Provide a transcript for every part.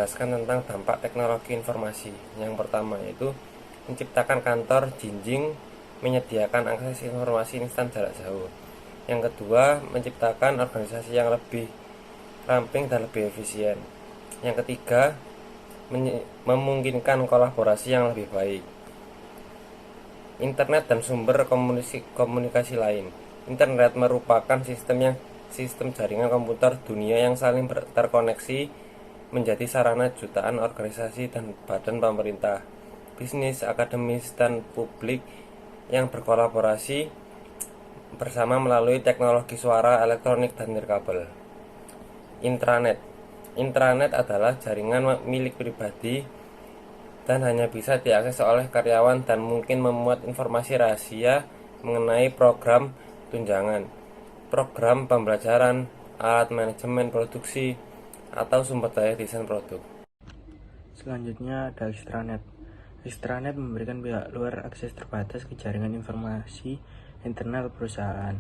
menjelaskan tentang dampak teknologi informasi. Yang pertama yaitu menciptakan kantor jinjing, menyediakan akses informasi instan jarak jauh. Yang kedua, menciptakan organisasi yang lebih ramping dan lebih efisien. Yang ketiga, memungkinkan kolaborasi yang lebih baik. Internet dan sumber komunikasi lain. Internet merupakan sistem jaringan komputer dunia yang saling terkoneksi, menjadi sarana jutaan organisasi dan badan pemerintah, bisnis, akademis, dan publik yang berkolaborasi bersama melalui teknologi suara, elektronik, dan nirkabel. Intranet. Intranet adalah jaringan milik pribadi dan hanya bisa diakses oleh karyawan dan mungkin memuat informasi rahasia mengenai program tunjangan, program pembelajaran, alat manajemen produksi, atau sumber daya desain produk. Selanjutnya ada extranet. Extranet memberikan pihak luar akses terbatas ke jaringan informasi internal perusahaan.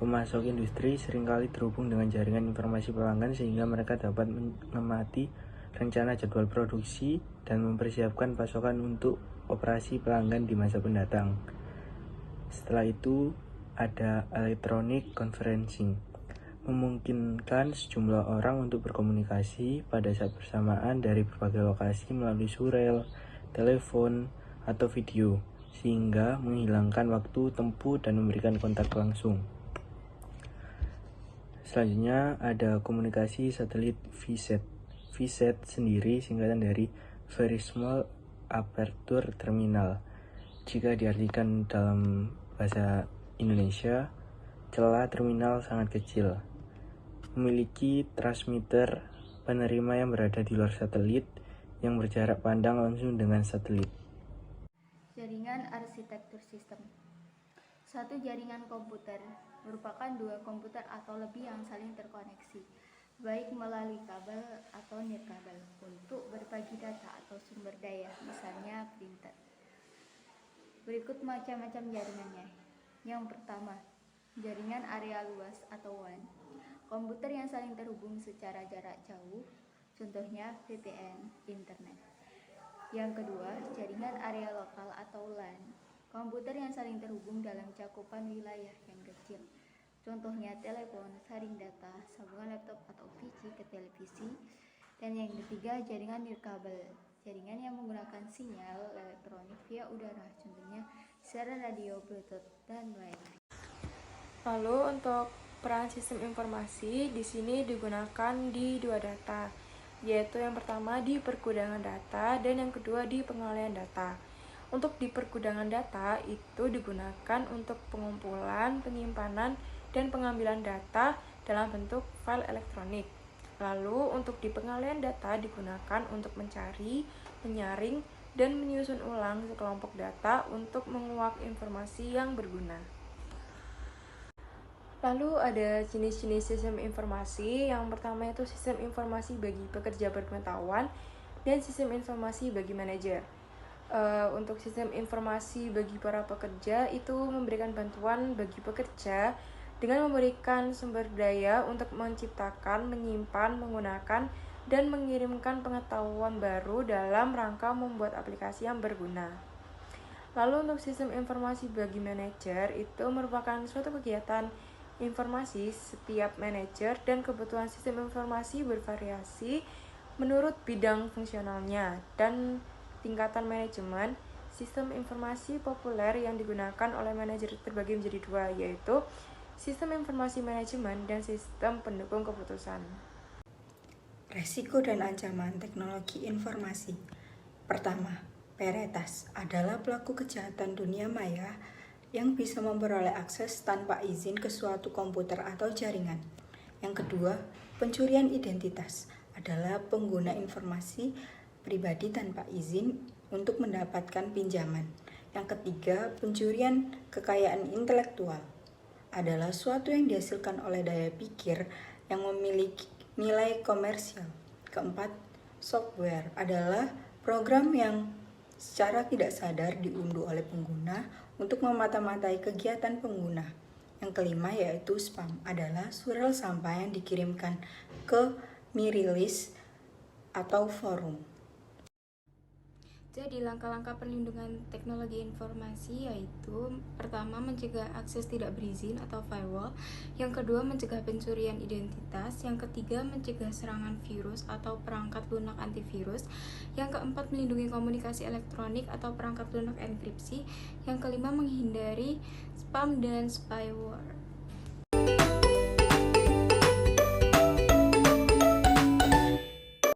Pemasok industri seringkali terhubung dengan jaringan informasi pelanggan sehingga mereka dapat mengamati rencana jadwal produksi dan mempersiapkan pasokan untuk operasi pelanggan di masa mendatang. Setelah itu ada electronic conferencing, memungkinkan sejumlah orang untuk berkomunikasi pada saat bersamaan dari berbagai lokasi melalui surel, telepon, atau video, sehingga menghilangkan waktu tempuh dan memberikan kontak langsung. Selanjutnya ada komunikasi satelit VSAT. VSAT sendiri singkatan dari Very Small Aperture Terminal. Jika diartikan dalam bahasa Indonesia, celah terminal sangat kecil. Memiliki transmitter penerima yang berada di luar satelit yang berjarak pandang langsung dengan satelit. Jaringan arsitektur sistem. Satu jaringan komputer merupakan dua komputer atau lebih yang saling terkoneksi, baik melalui kabel atau nirkabel, untuk berbagi data atau sumber daya, misalnya printer. Berikut macam-macam jaringannya. Yang pertama, jaringan area luas atau WAN. Komputer yang saling terhubung secara jarak jauh, contohnya VPN, internet. Yang kedua, jaringan area lokal atau LAN. Komputer yang saling terhubung dalam cakupan wilayah yang kecil, contohnya telepon, saring data, sambungan laptop atau PC ke televisi. Dan yang ketiga, jaringan nirkabel, jaringan yang menggunakan sinyal elektronik via udara, contohnya siaran radio, bluetooth, dan lain-lain. Lalu untuk peran sistem informasi di sini digunakan di dua data, yaitu yang pertama di pergudangan data dan yang kedua di pengalihan data. Untuk di pergudangan data itu digunakan untuk pengumpulan, penyimpanan, dan pengambilan data dalam bentuk file elektronik. Lalu untuk di pengalihan data digunakan untuk mencari, menyaring, dan menyusun ulang sekelompok data untuk menguak informasi yang berguna. Lalu ada jenis-jenis sistem informasi. Yang pertama itu sistem informasi bagi pekerja berpengetahuan dan sistem informasi bagi manajer. Untuk sistem informasi bagi para pekerja itu memberikan bantuan bagi pekerja dengan memberikan sumber daya untuk menciptakan, menyimpan, menggunakan, dan mengirimkan pengetahuan baru dalam rangka membuat aplikasi yang berguna. Lalu untuk sistem informasi bagi manajer itu merupakan suatu kegiatan informasi setiap manajer dan kebutuhan sistem informasi bervariasi menurut bidang fungsionalnya dan tingkatan manajemen. Sistem informasi populer yang digunakan oleh manajer terbagi menjadi dua, yaitu sistem informasi manajemen dan sistem pendukung keputusan. Resiko dan ancaman teknologi informasi. Pertama, peretas adalah pelaku kejahatan dunia maya yang bisa memperoleh akses tanpa izin ke suatu komputer atau jaringan. Yang kedua, pencurian identitas adalah pengguna informasi pribadi tanpa izin untuk mendapatkan pinjaman. Yang ketiga, pencurian kekayaan intelektual adalah suatu yang dihasilkan oleh daya pikir yang memiliki nilai komersial. Keempat, software adalah program yang secara tidak sadar diunduh oleh pengguna untuk memata-matai kegiatan pengguna. Yang kelima yaitu spam adalah surel sampah yang dikirimkan ke mailing list atau forum. Jadi langkah-langkah perlindungan teknologi informasi yaitu pertama mencegah akses tidak berizin atau firewall, yang kedua mencegah pencurian identitas, yang ketiga mencegah serangan virus atau perangkat lunak antivirus, yang keempat melindungi komunikasi elektronik atau perangkat lunak enkripsi, yang kelima menghindari spam dan spyware.